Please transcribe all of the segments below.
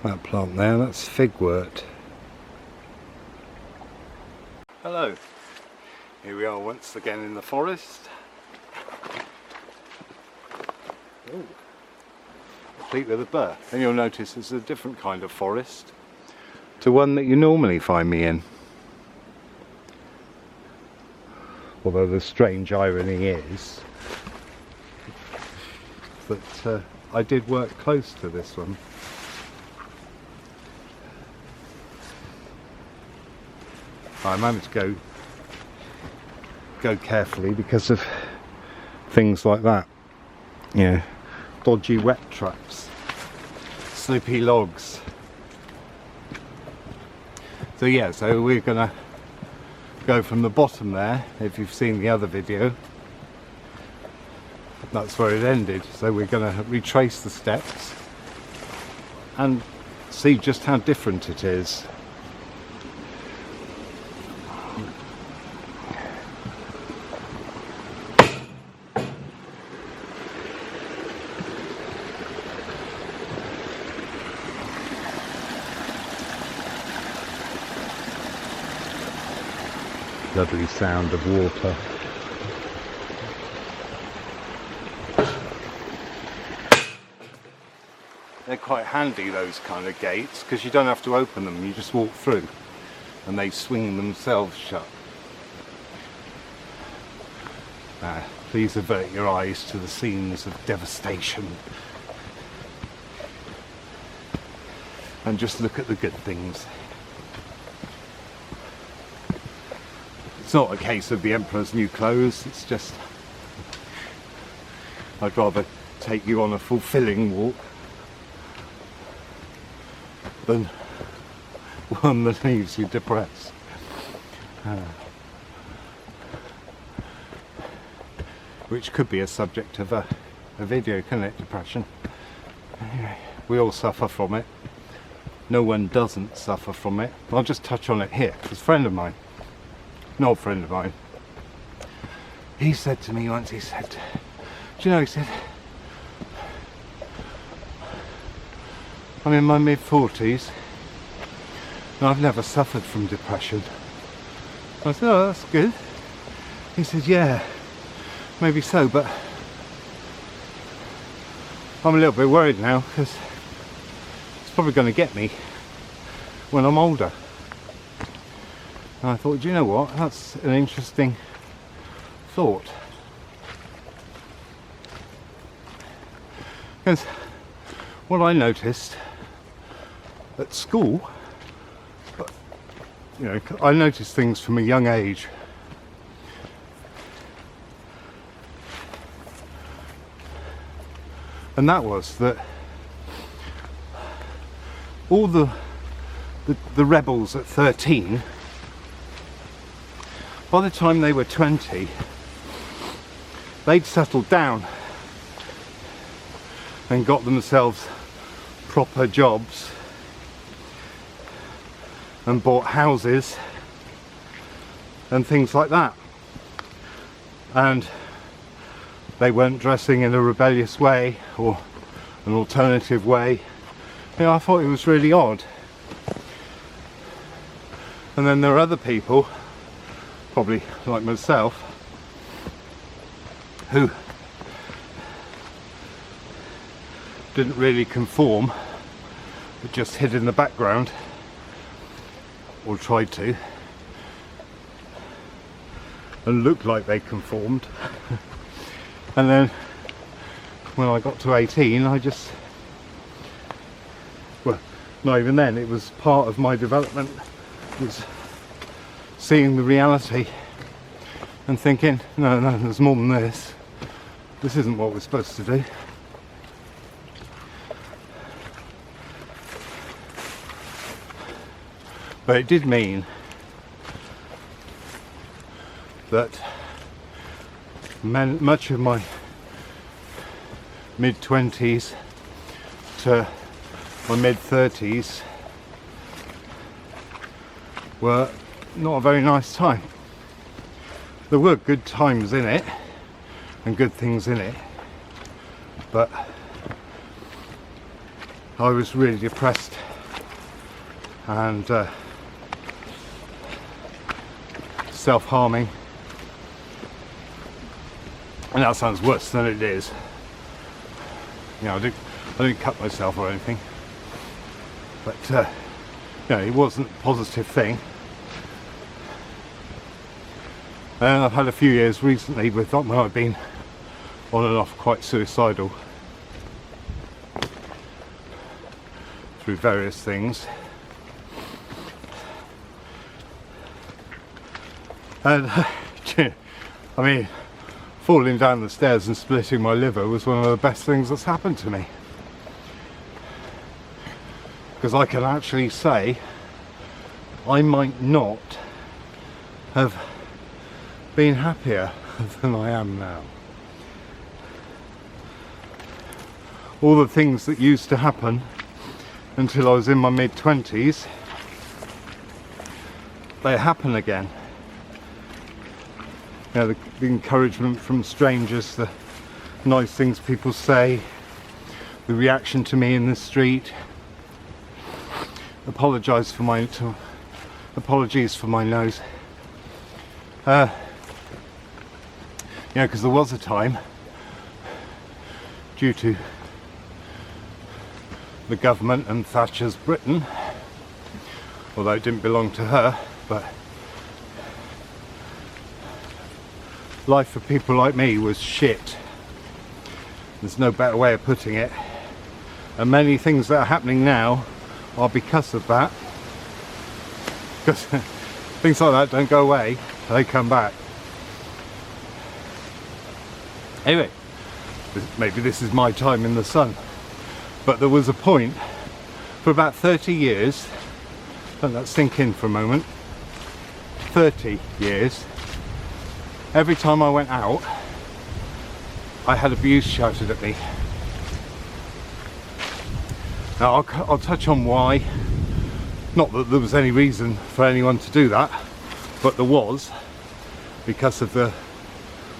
That plant there, that's figwort. Hello, here we are once again in the forest. Ooh. Complete with a burr. And you'll notice it's a different kind of forest to one that you normally find me in. Although the strange irony is that I did work close to this one. I'm having to go carefully because of things like that. You know, dodgy wet traps, slippy logs. So yeah, so we're gonna go from the bottom there. If you've seen the other video, that's where it ended. So we're gonna retrace the steps and see just how different it is. Lovely sound of water. They're quite handy, those kind of gates, because you don't have to open them, you just walk through and they swing themselves shut. Please avert your eyes to the scenes of devastation and just look at the good things. It's not a case of the emperor's new clothes, it's just I'd rather take you on a fulfilling walk than one that leaves you depressed. Which could be a subject of a video, couldn't it? Depression. Anyway, we all suffer from it. No one doesn't suffer from it. I'll just touch on it here. It's a friend of mine. An old friend of mine, he said to me once, he said, do you know, he said, I'm in my mid-40s and I've never suffered from depression. I said, oh, that's good. He said, yeah, maybe so, but I'm a little bit worried now because it's probably going to get me when I'm older. And I thought, do you know what, that's an interesting thought. Because what I noticed at school, you know, I noticed things from a young age. And that was that all the rebels at 13, by the time they were 20, they'd settled down and got themselves proper jobs and bought houses and things like that. And they weren't dressing in a rebellious way or an alternative way. You know, I thought it was really odd. And then there are other people, probably like myself, who didn't really conform, but just hid in the background, or tried to, and looked like they conformed. And then when I got to 18, I just, well, not even then, it was part of my development, was seeing the reality and thinking, no, there's more than this. This isn't what we're supposed to do. But it did mean that much of my mid-20s to my mid-30s were not a very nice time. There were good times in it and good things in it, but I was really depressed and self-harming. And that sounds worse than it is. You know, I didn't cut myself or anything, but you know, it wasn't a positive thing. And I've had a few years recently with when I've been on and off quite suicidal through various things. And I mean, falling down the stairs and splitting my liver was one of the best things that's happened to me. Because I can actually say I might not have been happier than I am now. All the things that used to happen until I was in my mid-20s, they happen again. You know, the encouragement from strangers, the nice things people say, the reaction to me in the street. Apologies for my nose. You know, because there was a time, due to the government and Thatcher's Britain, although it didn't belong to her, but life for people like me was shit. There's no better way of putting it. And many things that are happening now are because of that. Because things like that don't go away, they come back. Anyway, maybe this is my time in the sun. But there was a point for about 30 years, let that sink in for a moment, 30 years, every time I went out, I had abuse shouted at me. Now I'll touch on why. Not that there was any reason for anyone to do that, but there was, because of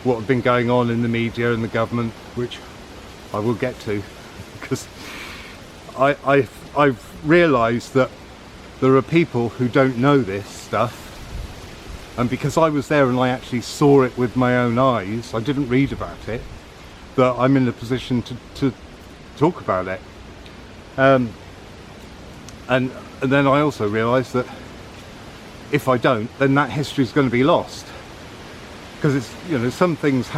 what had been going on in the media and the government, which I will get to, because I've realised that there are people who don't know this stuff. And because I was there and I actually saw it with my own eyes, I didn't read about it, that I'm in a position to talk about it. And then I also realised that if I don't, then that history is going to be lost. Because it's, you know, some things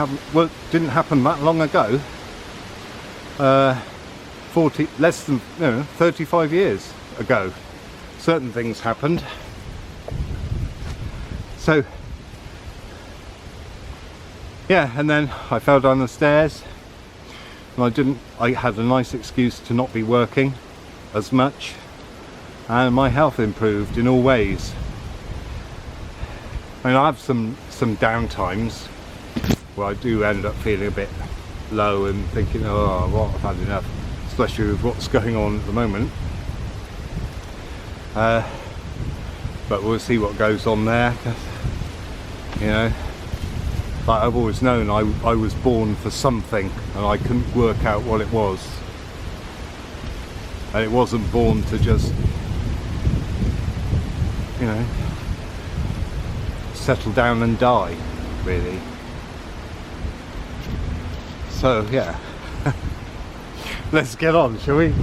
didn't happen that long ago. 35 years ago. Certain things happened. So, yeah, and then I fell down the stairs, and I had a nice excuse to not be working as much, and my health improved in all ways. I mean, I have some down times where I do end up feeling a bit low and thinking, oh, well, I've had enough, especially with what's going on at the moment. But we'll see what goes on there. You know, like I've always known, I was born for something, and I couldn't work out what it was. And it wasn't born to just, you know, settle down and die, really. So yeah, let's get on, shall we?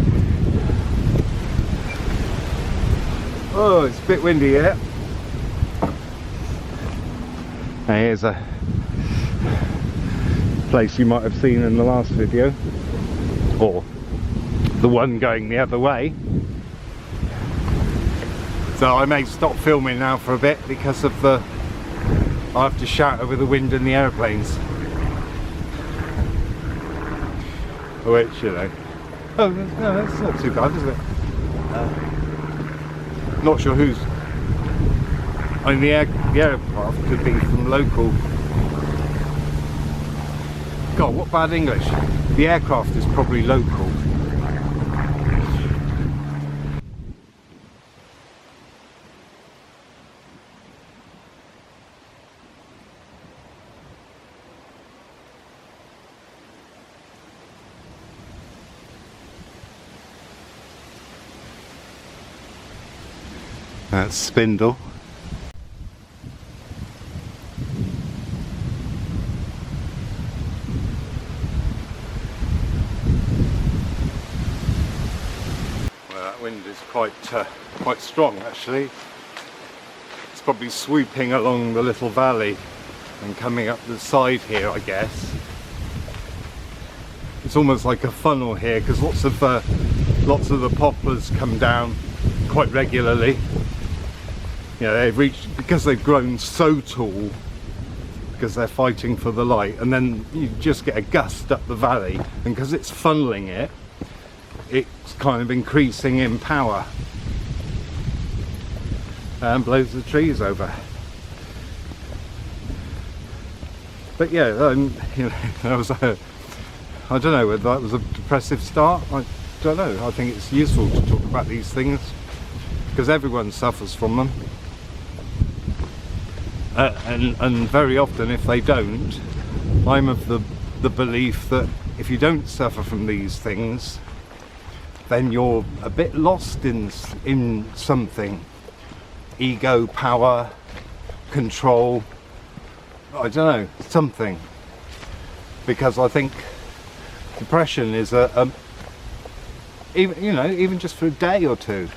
Oh, it's a bit windy here. Now here's a place you might have seen in the last video, or the one going the other way. So I may stop filming now for a bit because of I have to shout over the wind and the aeroplanes. Which, you know, oh no, that's not too bad, is it? Not sure who's. I mean, the aircraft could be from local. God, what bad English. The aircraft is probably local. That's spindle. Well, that wind is quite strong actually. It's probably swooping along the little valley and coming up the side here, I guess. It's almost like a funnel here because lots of the poplars come down quite regularly. You know, they've reached, because they've grown so tall, because they're fighting for the light, and then you just get a gust up the valley, and because it's funneling it, it's kind of increasing in power and blows the trees over. But yeah, you know, that was I don't know whether that was a depressive start. I don't know. I think it's useful to talk about these things because everyone suffers from them, and very often if they don't, I'm of the belief that if you don't suffer from these things, then you're a bit lost in something. Ego, power, control, I don't know, something. Because I think depression is even just for a day or two.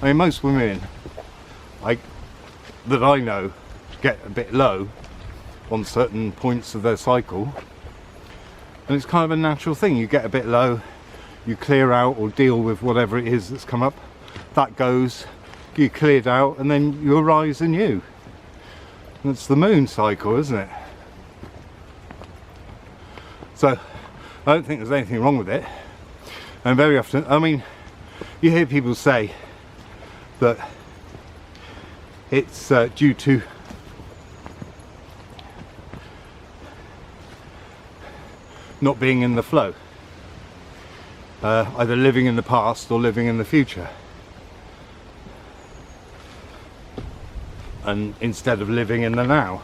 I mean, most women that I know get a bit low on certain points of their cycle, and it's kind of a natural thing. You get a bit low, you clear out or deal with whatever it is that's come up, that goes, you cleared out, and then you arise anew. And it's the moon cycle, isn't it? So I don't think there's anything wrong with it. And very often, I mean, you hear people say that it's due to not being in the flow, either living in the past or living in the future, and instead of living in the now,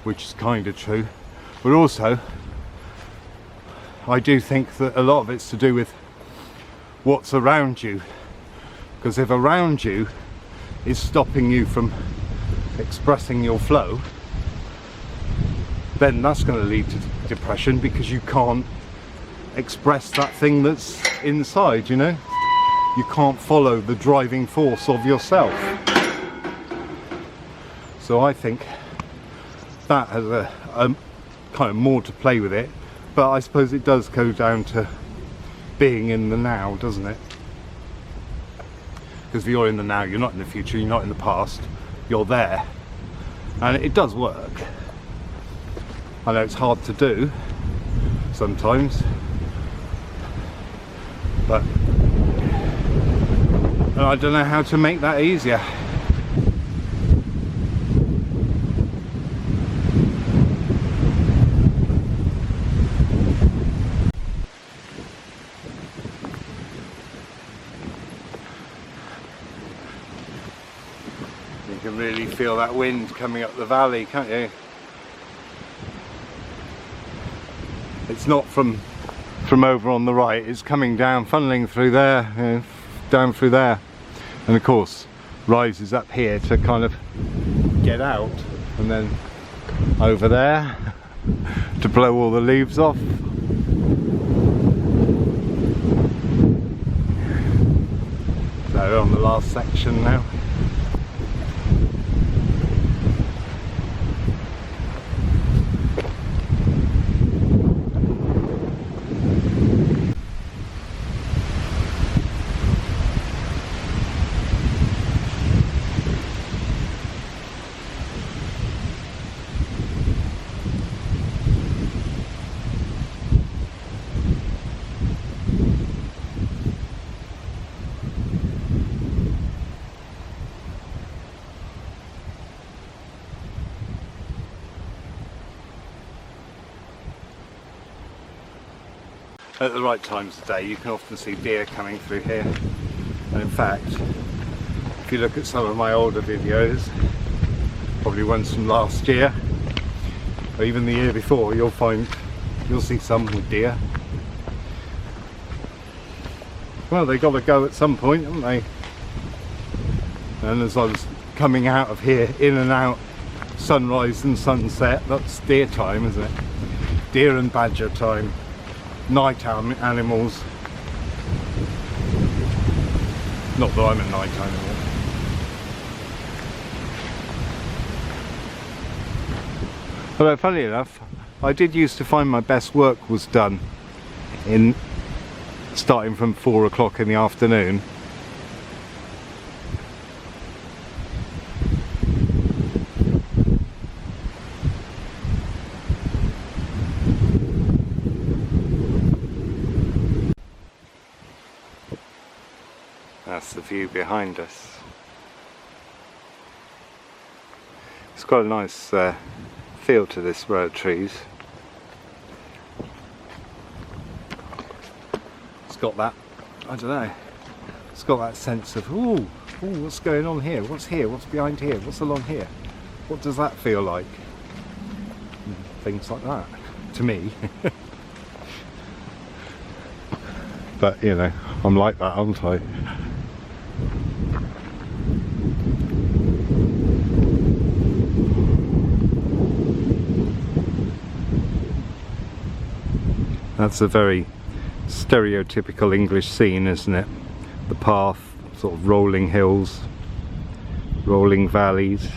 which is kind of true. But also I do think that a lot of it's to do with what's around you, because if around you is stopping you from expressing your flow, then that's going to lead to depression, because you can't express that thing that's inside, you know? You can't follow the driving force of yourself. So I think that has a kind of more to play with it, but I suppose it does go down to being in the now, doesn't it? Because if you're in the now, you're not in the future, you're not in the past, you're there. And it does work. I know it's hard to do sometimes, but I don't know how to make that easier. You can really feel that wind coming up the valley, can't you? It's not from over on the right, it's coming down, funneling through there, you know, down through there, and of course rises up here to kind of get out, and then over there to blow all the leaves off. So we're on the last section now. At the right times of day you can often see deer coming through here, and in fact if you look at some of my older videos, probably ones from last year or even the year before, you'll see some with deer. Well, they got to go at some point, haven't they? And as I was coming out of here, in and out, sunrise and sunset, that's deer time, isn't it? Deer and badger time, night animals. Not that I'm a night animal. Although funny enough, I did used to find my best work was done in starting from 4 o'clock in the afternoon. That's the view behind us. It's got a nice feel to this row of trees. It's got that, I don't know, it's got that sense of, ooh, what's going on here? What's here? What's behind here? What's along here? What does that feel like? Things like that, to me. But, you know, I'm like that, aren't I? That's a very stereotypical English scene, isn't it? The path, sort of rolling hills, rolling valleys,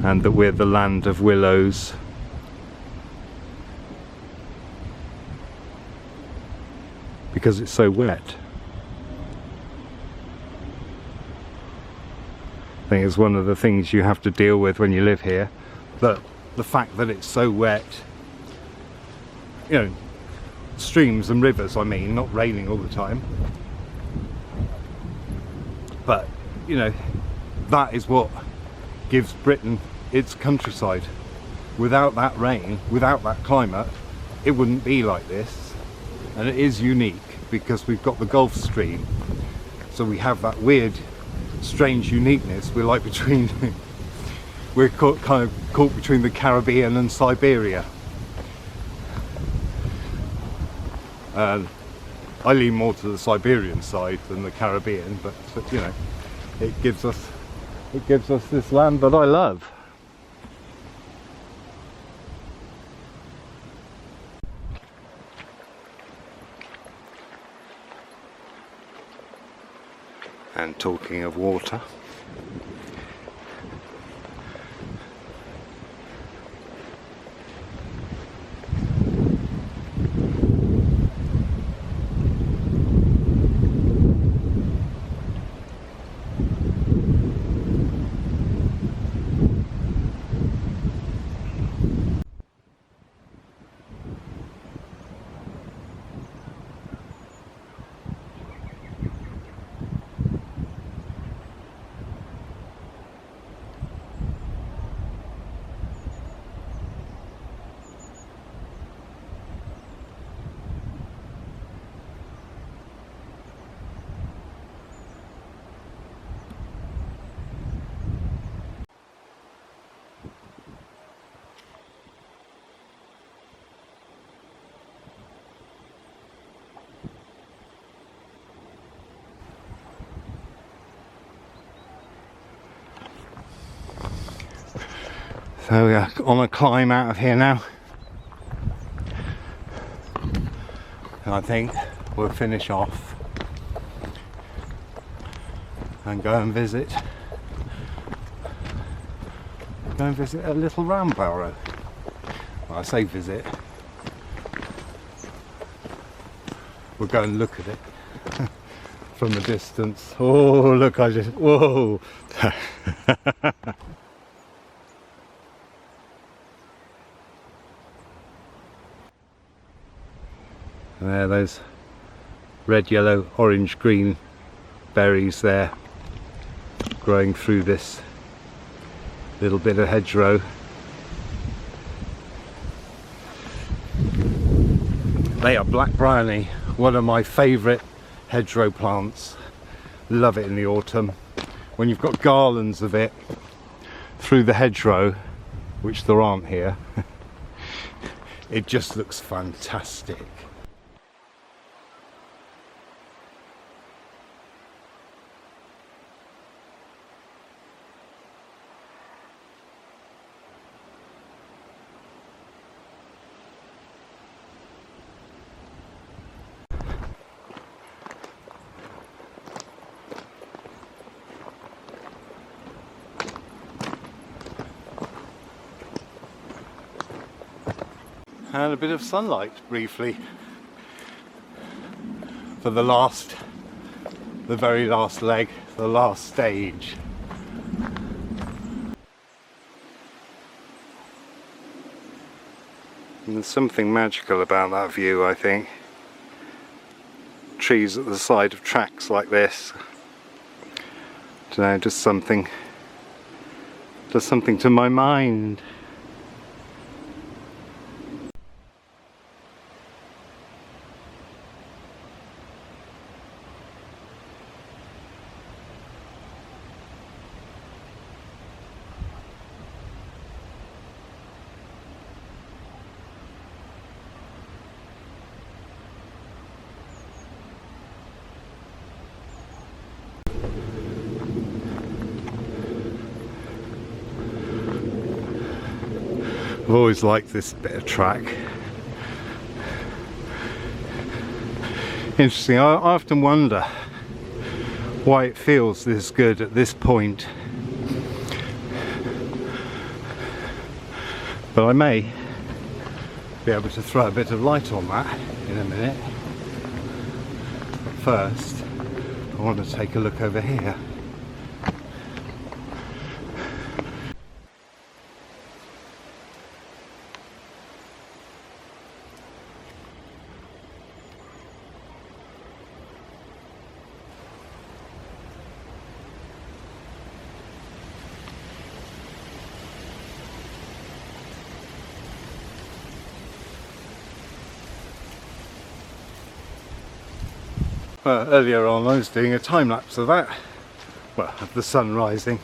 and that we're the land of willows. Because it's so wet. I think it's one of the things you have to deal with when you live here, that the fact that it's so wet, you know, streams and rivers, I mean, not raining all the time, but, you know, that is what gives Britain its countryside. Without that rain, without that climate, it wouldn't be like this. And it is unique because we've got the Gulf Stream, so we have that weird, strange uniqueness. We're like between we're kind of caught between the Caribbean and Siberia. I lean more to the Siberian side than the Caribbean, but you know, it gives us this land that I love. And talking of water, so we're on a climb out of here now. And I think we'll finish off and go and visit a little round Barrow. Well, I say visit, we'll go and look at it from a distance. Oh look, whoa. There, those red, yellow, orange, green berries there growing through this little bit of hedgerow. They are black bryony, one of my favourite hedgerow plants. Love it in the autumn when you've got garlands of it through the hedgerow, which there aren't here. It just looks fantastic. and a bit of sunlight briefly for the very last leg, the last stage. And there's something magical about that view, I think. Trees at the side of tracks like this. I don't know, does something to my mind. I've always liked this bit of track. Interesting, I often wonder why it feels this good at this point. But I may be able to throw a bit of light on that in a minute. But first, I want to take a look over here. Well, earlier on I was doing a time lapse of that, well, of the sun rising,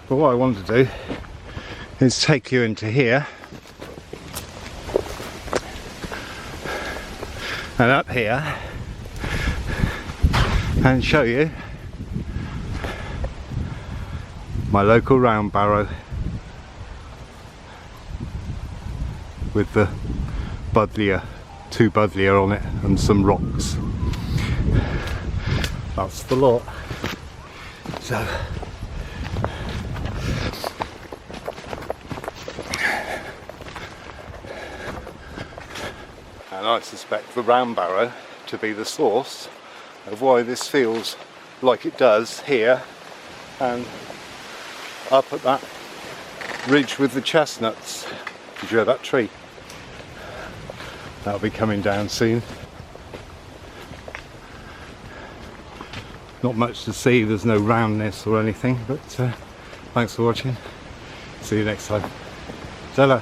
but what I want to do is take you into here and up here and show you my local round barrow with the buddleia, 2 buddleia on it and some rocks. That's the lot. So and I suspect the round barrow to be the source of why this feels like it does here and up at that ridge with the chestnuts. Did you hear that tree? That'll be coming down soon. Not much to see, there's no roundness or anything, but thanks for watching. See you next time. Ta-ra.